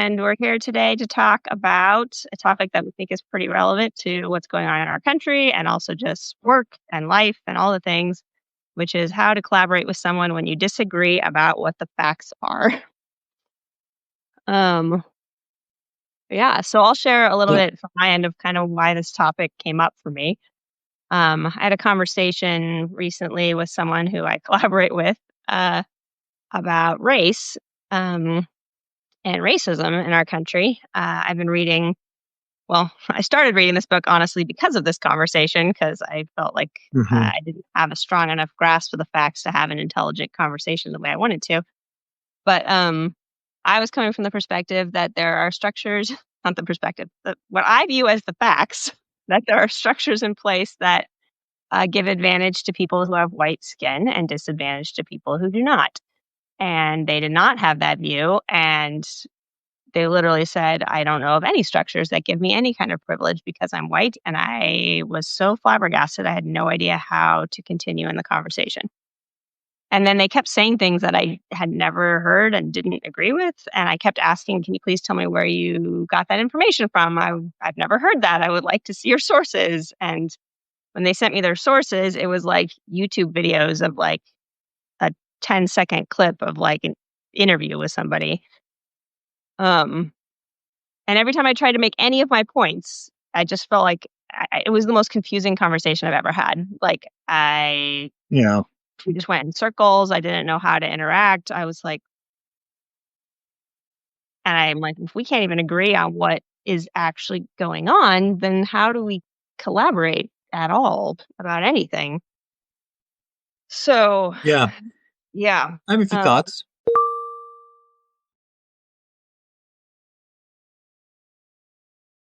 and we're here today to talk about a topic that we think is pretty relevant to what's going on in our country and also just work and life and all the things, which is how to collaborate with someone when you disagree about what the facts are. Um, yeah, so I'll share a little Yeah. bit from my end of kind of why this topic came up for me. I had a conversation recently with someone who I collaborate with uh, about race. And racism in our country. I've been reading, well, I started reading this book honestly because of this conversation, because I felt like Hmm. I didn't have a strong enough grasp of the facts to have an intelligent conversation the way I wanted to. But I was coming from the perspective that there are structures, not the perspective, what I view as the facts, that there are structures in place that give advantage to people who have white skin and disadvantage to people who do not. And they did not have that view. And they literally said, "I don't know of any structures that give me any kind of privilege because I'm white." And I was so flabbergasted, I had no idea how to continue in the conversation. And then they kept saying things that I had never heard and didn't agree with. And I kept asking, "Can you please tell me where you got that information from? I've never heard that. I would like to see your sources." And when they sent me their sources, it was like YouTube videos of like a 10-second clip of like an interview with somebody. Um, And every time I tried to make any of my points, I just felt like it was the most confusing conversation I've ever had. Yeah. We just went in circles. I didn't know how to interact. I was like, and I'm like, if we can't even agree on what is actually going on, then how do we collaborate at all about anything? So, Yeah. yeah. I have a few Um, thoughts.